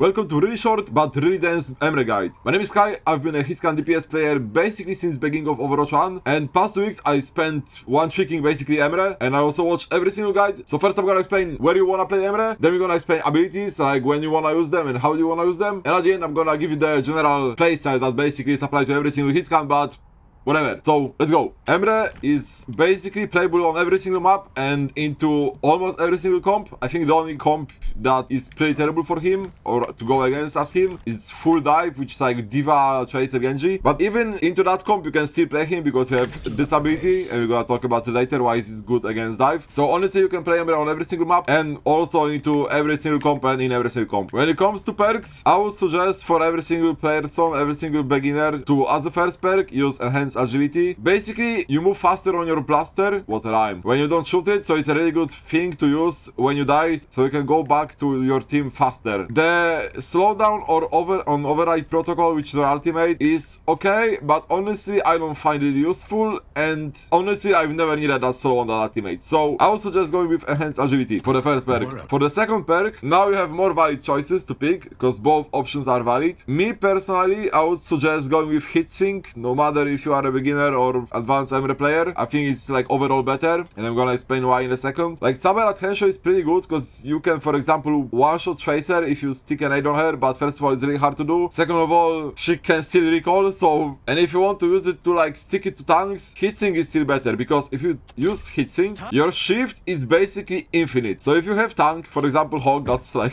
Welcome to really short but really dense Emre guide. My name is Kai, I've been a hitscan DPS player basically since beginning of Overwatch 1, and past 2 weeks I spent one tricking basically Emre, and I also watched every single guide. So first I'm gonna explain where you wanna play Emre, then we're gonna explain abilities, like when you wanna use them and how you wanna use them, and at the end I'm gonna give you the general playstyle that basically is applied to every single hitscan, but whatever. So let's go. Emre is basically playable on every single map and into almost every single comp. I think the only comp that is pretty terrible for him or to go against as him is full dive, which is like Diva, Tracer, Genji. But even into that comp you can still play him because you have this ability, and we're gonna talk about it later why it's good against dive. So honestly you can play Emre on every single map and also into every single comp and in every single comp. When it comes to perks, I would suggest for every single person, every single beginner, to as the first perk use enhanced agility. Basically you move faster on your blaster, what a rhyme, when you don't shoot it, so it's a really good thing to use when you die, so you can go back to your team faster. The slowdown or override protocol, which is your ultimate, is okay, but honestly I don't find it useful, and honestly I've never needed that slow on that ultimate, so I would suggest going with enhanced agility for the first perk. For the second perk, now you have more valid choices to pick because both options are valid. Me personally, I would suggest going with heatsink, no matter if you are a beginner or advanced Emre player. I think it's like overall better, and I'm gonna explain why in a second. Like Saber at Henshaw is pretty good because you can, for example, one-shot Tracer if you stick an aid on her, but first of all it's really hard to do. Second of all, she can still recall, so, and if you want to use it to like stick it to tanks, heatsink is still better, because if you use heatsink, your shift is basically infinite. So if you have tank, for example Hog, that's like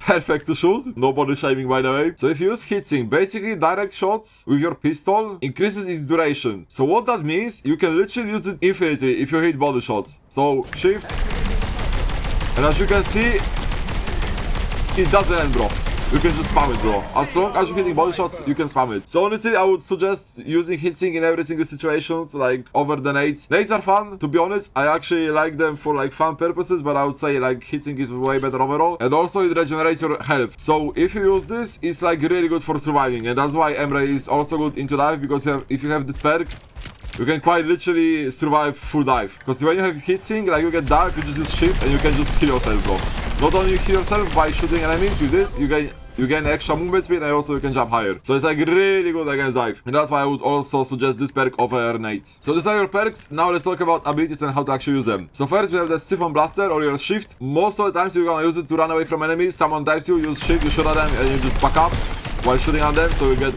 perfect to shoot, nobody shaming by the way. So if you use heatsink, basically direct shots with your pistol increases its duration. So what that means, you can literally use it infinitely if you hit body shots. So shift, and as you can see, it doesn't end, bro. You can just spam it, bro. As long as you're hitting body shots, you can spam it. So honestly, I would suggest using heatsink in every single situations, like over the nades. Nades are fun, to be honest. I actually like them for like fun purposes, but I would say like heatsink is way better overall. And also it regenerates your health. So if you use this, it's like really good for surviving. And that's why Emre is also good into dive, because if you have this perk, you can quite literally survive full dive. Because when you have heatsink, like you get dive, you just use shift and you can just kill yourself, bro. Not only you kill yourself by shooting enemies with this, you gain extra movement speed, and also you can jump higher. So it's like really good against dive. And that's why I would also suggest this perk over nades. So these are your perks. Now let's talk about abilities and how to actually use them. So first we have the Siphon Blaster or your shift. Most of the times you're gonna use it to run away from enemies. Someone dives you, use shift, you shoot at them, and you just back up while shooting at them, so you get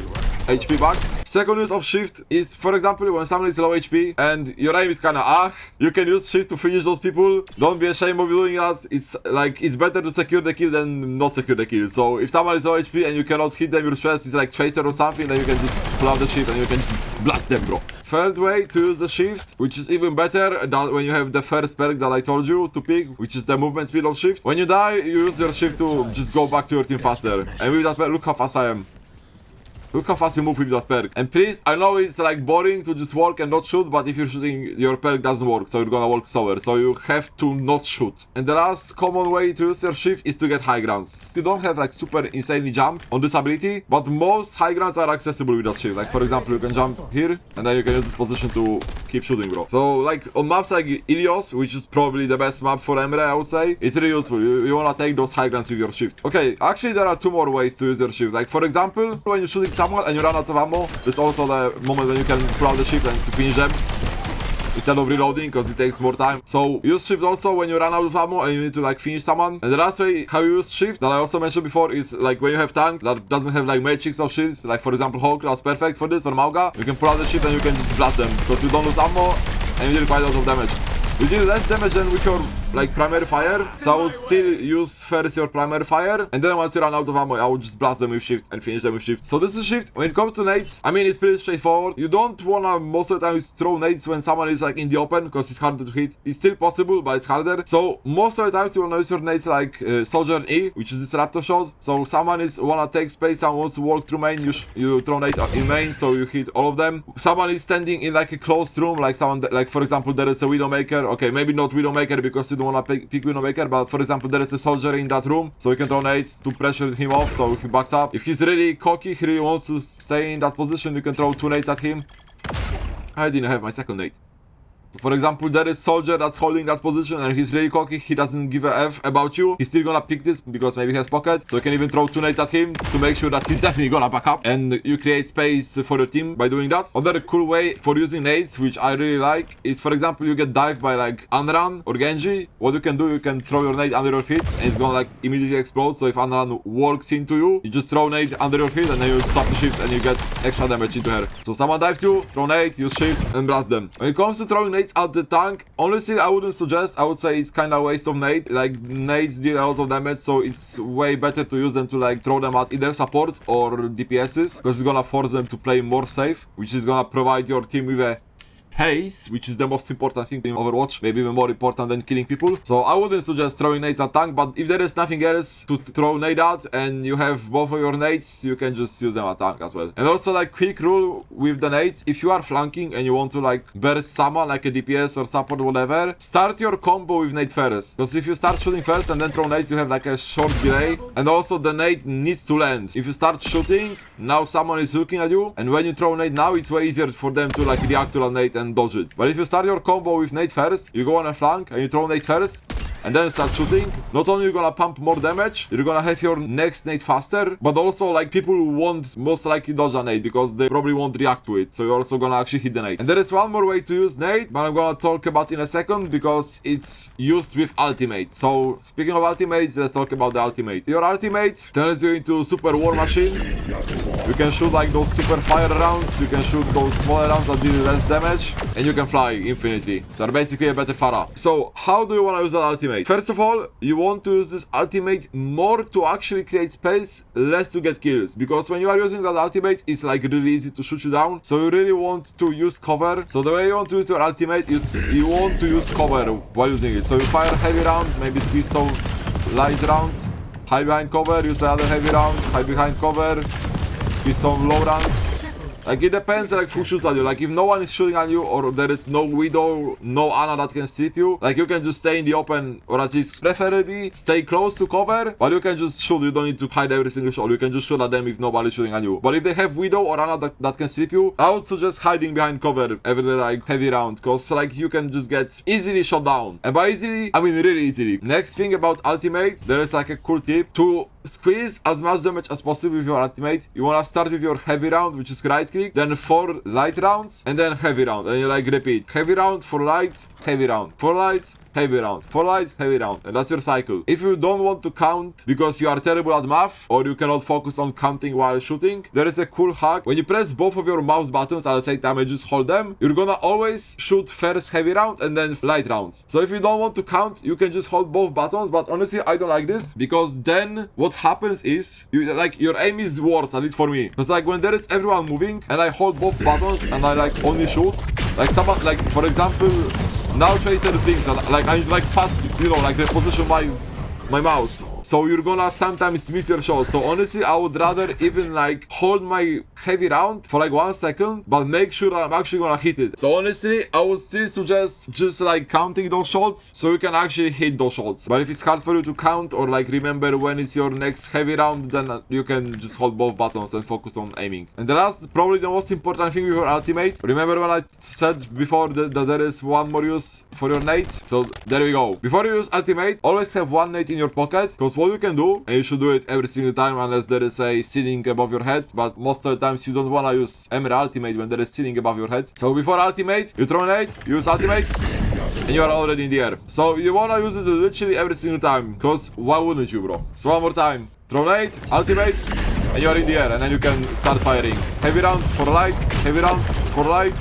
HP back. Second use of shift is, for example, when someone is low HP and your aim is kinda you can use shift to finish those people. Don't be ashamed of doing that. It's like, it's better to secure the kill than not secure the kill. So if someone is low HP and you cannot hit them, your stress is like Tracer or something, then you can just pull out the shift and you can just blast them, bro. Third way to use the shift, which is even better than when you have the first perk that I told you to pick, which is the movement speed of shift. When you die, you use your shift to just go back to your team faster. And with that perk, look how fast I am. Look how fast you move with that perk. And please, I know it's like boring to just walk and not shoot, but if you're shooting, your perk doesn't work, so you're gonna walk slower. So you have to not shoot. And the last common way to use your shift is to get high grounds. You don't have like super insanely jump on this ability, but most high grounds are accessible with that shift. Like for example, you can jump here, and then you can use this position to keep shooting, bro. So like on maps like Ilios, which is probably the best map for Emre, I would say, it's really useful. You wanna take those high grounds with your shift. Okay, actually there are two more ways to use your shift. Like for example, when you're shooting someone and you run out of ammo, there's also the moment when you can pull out the shift and to finish them instead of reloading, because it takes more time. So use shift also when you run out of ammo and you need to like finish someone. And the last way how you use shift that I also mentioned before is like when you have tank that doesn't have like matrix of shield, like for example Hulk, that's perfect for this, or Mauga. You can pull out the shift and you can just blast them because you don't lose ammo and you deal quite a lot of damage. You deal less damage than with your like primary fire, so I would still use first your primary fire, and then once you run out of ammo, I would just blast them with shift and finish them with shift. So this is shift. When it comes to nades, I mean it's pretty straightforward. You don't wanna most of the time throw nades when someone is like in the open, because it's harder to hit. It's still possible, but it's harder. So most of the times you wanna use your nades like Soldier E, which is this raptor shot. So someone wanna take space, someone wants to walk through main, you throw nade in main, so you hit all of them. Someone is standing in like a closed room, like someone, like for example there is a Widowmaker. Okay, maybe not Widowmaker because you don't wanna pick Widowmaker, but for example there is a soldier in that room, so you can throw nades to pressure him off so he backs up. If he's really cocky, he really wants to stay in that position, you can throw 2 nades at him. I didn't have my second nade. For example, there is soldier that's holding that position and he's really cocky, he doesn't give a F about you. He's still gonna pick this because maybe he has pocket. So you can even throw 2 nades at him to make sure that he's definitely gonna back up. And you create space for your team by doing that. Another cool way for using nades, which I really like, is for example, you get dived by like Anran or Genji. What you can do, you can throw your nade under your feet and it's gonna like immediately explode. So if Anran walks into you, you just throw nade under your feet and then you stop the shift and you get extra damage into her. So someone dives you, throw nade, use shift and blast them. When it comes to throwing nades at the tank, honestly I wouldn't suggest. I would say it's kinda a waste of nade. Like nades deal a lot of damage, so it's way better to use them to like throw them at either supports or DPSs, because it's gonna force them to play more safe, which is gonna provide your team with a space, which is the most important thing in Overwatch, maybe even more important than killing people. So I wouldn't suggest throwing nades at tank, but if there is nothing else to throw nade at and you have both of your nades, you can just use them at tank as well. And also like quick rule with the nades, if you are flanking and you want to like burst someone like a DPS or support or whatever, start your combo with nade first, because if you start shooting first and then throw nades, you have like a short delay, and also the nade needs to land. If you start shooting, now someone is looking at you, and when you throw nade now, it's way easier for them to like react to a nade and dodge it. But if you start your combo with nade first, you go on a flank and you throw nade first, and then start shooting, not only you're gonna pump more damage, you're gonna have your next nade faster, but also like people won't most likely dodge a nade because they probably won't react to it, so you're also gonna actually hit the nade. And there is one more way to use nade, but I'm gonna talk about in a second because it's used with ultimate. So speaking of ultimates, let's talk about the ultimate. Your ultimate turns you into super war machine. You can shoot like those super fire rounds, you can shoot those smaller rounds that deal less damage, and you can fly infinitely. So you're basically a better Pharah. So how do you want to use that ultimate? First of all, you want to use this ultimate more to actually create space, less to get kills. Because when you are using that ultimate, it's like really easy to shoot you down. So you really want to use cover. So the way you want to use your ultimate is you want to use cover while using it. So you fire heavy round, maybe squeeze some light rounds, hide behind cover, use another heavy round, hide behind cover, squeeze some low rounds. Like it depends like who shoots at you. Like if no one is shooting at you or there is no Widow, no Ana that can strip you, like you can just stay in the open, or at least preferably stay close to cover, but you can just shoot. You don't need to hide every single shot. You can just shoot at them if nobody's shooting at you. But if they have Widow or Ana that can strip you, I would suggest hiding behind cover every like heavy round, because like you can just get easily shot down. And by easily, I mean really easily. Next thing about ultimate, there is like a cool tip to squeeze as much damage as possible with your ultimate. You wanna start with your heavy round, which is right click, then 4 light rounds, and then heavy round, and you like repeat heavy round, 4 lights, heavy round, 4 lights, heavy round, 4 lights, heavy round, and that's your cycle. If you don't want to count because you are terrible at math or you cannot focus on counting while shooting, there is a cool hack. When you press both of your mouse buttons at the same time and just hold them, you're gonna always shoot first heavy round and then light rounds. So if you don't want to count, you can just hold both buttons, but honestly I don't like this, because then what happens is you like your aim is worse, at least for me, because like when there is everyone moving and I hold both buttons and I like only shoot, like someone like for example now Tracer thinks that like I like fast, you know, like reposition my mouse, so you're gonna sometimes miss your shot. So honestly I would rather even like hold my heavy round for like 1 second, but make sure that I'm actually gonna hit it. So honestly I would still suggest just like counting those shots so you can actually hit those shots. But if it's hard for you to count or like remember when it's your next heavy round, then you can just hold both buttons and focus on aiming. And the last, probably the most important thing with your ultimate, remember when I said before that there is one more use for your nades? So there we go. Before you use ultimate, always have one nade in your pocket, because what you can do, and you should do it every single time unless there is a ceiling above your head, but most of the times you don't want to use Emre ultimate when there is ceiling above your head. So before ultimate, you throw nade, you use ultimate, and you are already in the air. So you want to use it literally every single time, because why wouldn't you, bro? So one more time, throw nade, ultimate, and you are in the air, and then you can start firing. Heavy round for light, heavy round for light,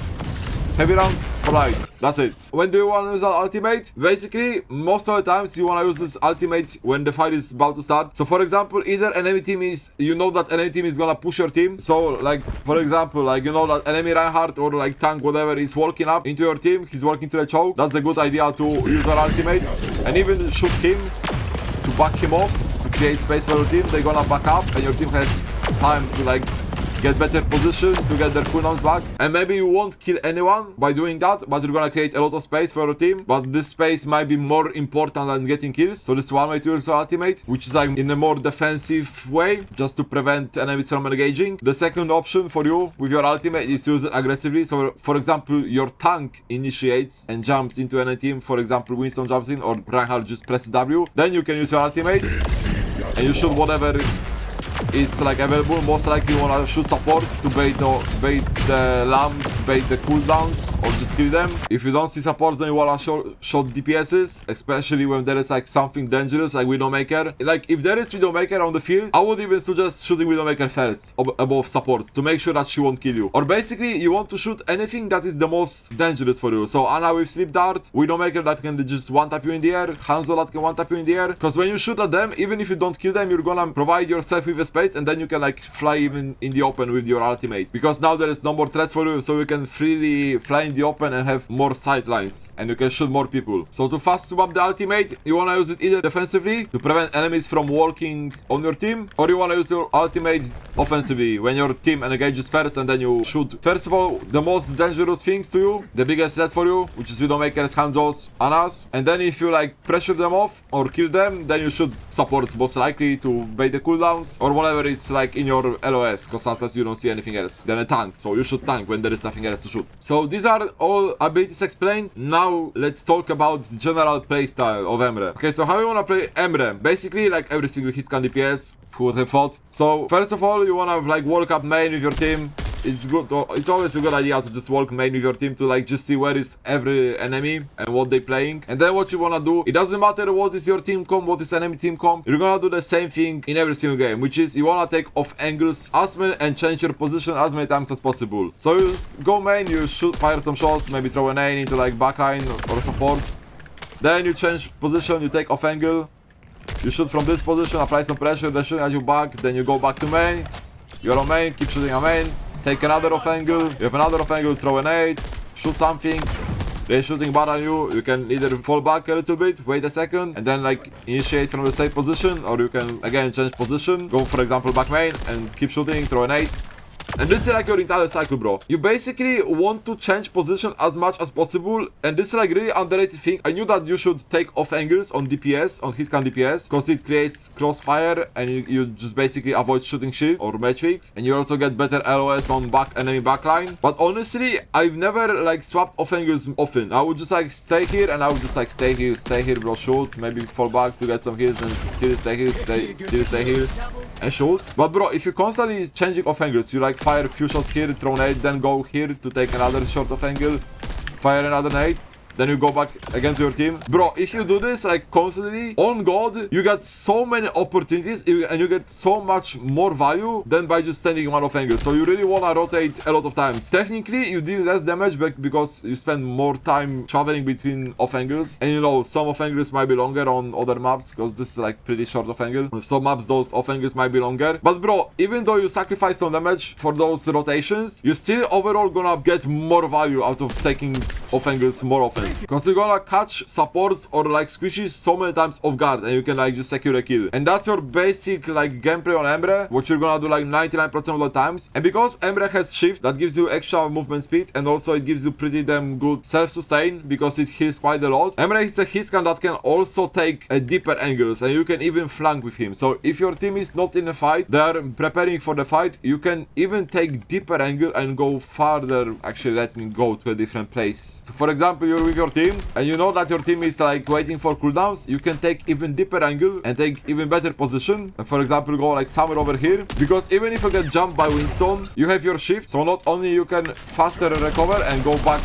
heavy round for light. That's it. When do you want to use that ultimate? Basically, most of the times you want to use this ultimate when the fight is about to start. So for example, either enemy team is, you know that enemy team is gonna push your team. So like, for example, like you know that enemy Reinhardt or like tank, whatever, is walking up into your team. He's walking to the choke. That's a good idea to use our ultimate. And even shoot him to back him off, to create space for your team. They're gonna back up and your team has time to like get better position to get their cooldowns back. And maybe you won't kill anyone by doing that, but you're gonna create a lot of space for your team. But this space might be more important than getting kills. So this is one way to use your ultimate, which is like in a more defensive way, just to prevent enemies from engaging. The second option for you with your ultimate is to use it aggressively. So for example, your tank initiates and jumps into any team. For example, Winston jumps in or Reinhardt just presses W. Then you can use your ultimate and you shoot whatever is like available. Most likely you wanna shoot supports to bait the lamps, bait the cooldowns, or just kill them. If you don't see supports, then you wanna shot DPSs, especially when there is like something dangerous like Widowmaker. Like if there is Widowmaker on the field, I would even suggest shooting Widowmaker first above supports to make sure that she won't kill you. Or basically you want to shoot anything that is the most dangerous for you. So Ana with Sleep Dart, Widowmaker that can just one tap you in the air, Hanzo that can one tap you in the air. Because when you shoot at them, even if you don't kill them, you're gonna provide yourself with a space, and then you can like fly even in the open with your ultimate, because now there is no more threats for you, so you can freely fly in the open and have more sightlines and you can shoot more people. So to fast swap the ultimate, you wanna use it either defensively to prevent enemies from walking on your team, or you wanna use your ultimate offensively when your team engages first and then you shoot. First of all, the most dangerous things to you, the biggest threats for you, which is Widowmakers, Hanzos, Anas, and then if you like pressure them off or kill them, then you should supports most likely to bait the cooldowns or whatever is like in your LOS, because sometimes you don't see anything else. Then a tank, so you should tank when there is nothing else to shoot. So these are all abilities explained. Now let's talk about the general playstyle of Emre. Okay, so how you wanna play Emre? Basically like every single hitscan DPS, who would have thought. So first of all, you wanna like walk up main with your team. It's good. It's always a good idea to just walk main with your team to like just see where is every enemy and what they playing. And then what you wanna do, it doesn't matter what is your team comp, what is enemy team comp. You're gonna do the same thing in every single game, which is you wanna take off angles as many and change your position as many times as possible. So you go main, you shoot, fire some shots, maybe throw an aim into like backline or support. Then you change position, you take off angle, you shoot from this position, apply some pressure, they're shooting at you back, then you go back to main. You're on main, keep shooting at main. Take another off angle, you have another off angle, throw a nade, shoot something, they're shooting bad on you, you can either fall back a little bit, wait a second, and then like initiate from the safe position, or you can again change position, go for example back main, and keep shooting, throw a nade. And this is like your entire cycle, bro. You basically want to change position as much as possible, and this is like really underrated thing. I knew that you should take off angles on DPS, on hitscan DPS, because it creates crossfire and you just basically avoid shooting shield or matrix, and you also get better LOS on enemy backline. But honestly, I've never like swapped off angles often. I would just like stay here and I would just like stay here, bro, shoot, maybe fall back to get some heals and still stay here, still stay here and shoot. But bro, if you're constantly changing off angles, you like fire a few shots here, throw nade, then go here to take another shot of angle, fire another nade, then you go back again to your team. Bro, if you do this like constantly, on God, you get so many opportunities and you get so much more value than by just standing one off angle. So you really wanna rotate a lot of times. Technically, you deal less damage because you spend more time traveling between off angles. And you know, some off angles might be longer on other maps, because this is like pretty short off angle. With some maps, those off angles might be longer. But bro, even though you sacrifice some damage for those rotations, you still overall gonna get more value out of taking off angles more often. Because you're gonna catch supports or like squishes so many times off guard and you can like just secure a kill. And that's your basic like gameplay on Emre, what you're gonna do like 99% of the times. And because Emre has shift, that gives you extra movement speed, and also it gives you pretty damn good self-sustain because it heals quite a lot. Emre is a hitscan that can also take deeper angles and you can even flank with him. So if your team is not in a fight, they are preparing for the fight, you can even take deeper angle and go farther. Actually, let me go to a different place. So for example, you're with your team and you know that your team is like waiting for cooldowns, you can take even deeper angle and take even better position. And for example, go like somewhere over here, because even if you get jumped by Winston, you have your shift, so not only you can faster recover and go back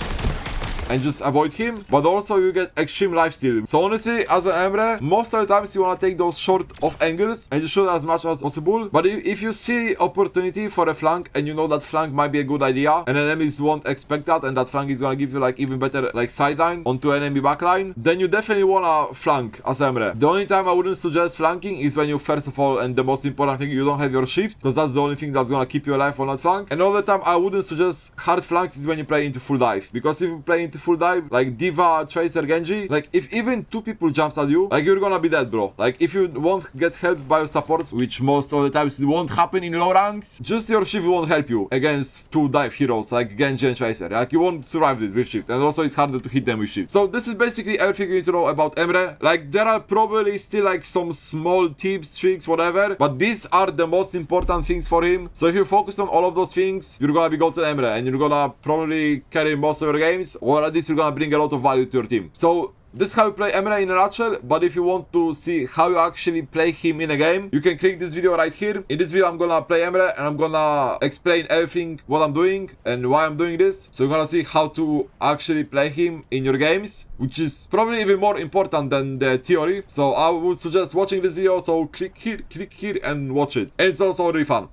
and just avoid him, but also you get extreme lifesteal. So honestly, as an Emre, most of the times you want to take those short off angles and just shoot as much as possible. But if you see opportunity for a flank and you know that flank might be a good idea and enemies won't expect that, and that flank is gonna give you like even better like sideline onto enemy backline, then you definitely wanna flank as Emre. The only time I wouldn't suggest flanking is when you first of all, and the most important thing, you don't have your shift, because that's the only thing that's gonna keep you alive on that flank. And all the time I wouldn't suggest hard flanks is when you play into full dive, because if you play into full dive, like Diva, Tracer, Genji, like if even 2 people jumps at you, like you're gonna be dead, bro. Like if you won't get helped by your supports, which most of the times it won't happen in low ranks, just your shift won't help you against 2 dive heroes like Genji and Tracer. Like you won't survive it with shift, and also it's harder to hit them with shift. So this is basically everything you need to know about Emre. Like there are probably still like some small tips, tricks, whatever, but these are the most important things for him. So if you focus on all of those things, you're gonna be golden Emre, and you're gonna probably carry most of your games, or at least you're gonna bring a lot of value to your team. So this is how you play Emre in a nutshell, but if you want to see how you actually play him in a game, you can click this video right here. In this video, I'm gonna play Emre, and I'm gonna explain everything, what I'm doing, and why I'm doing this. So you're gonna see how to actually play him in your games, which is probably even more important than the theory. So I would suggest watching this video, so click here, and watch it. And it's also really fun.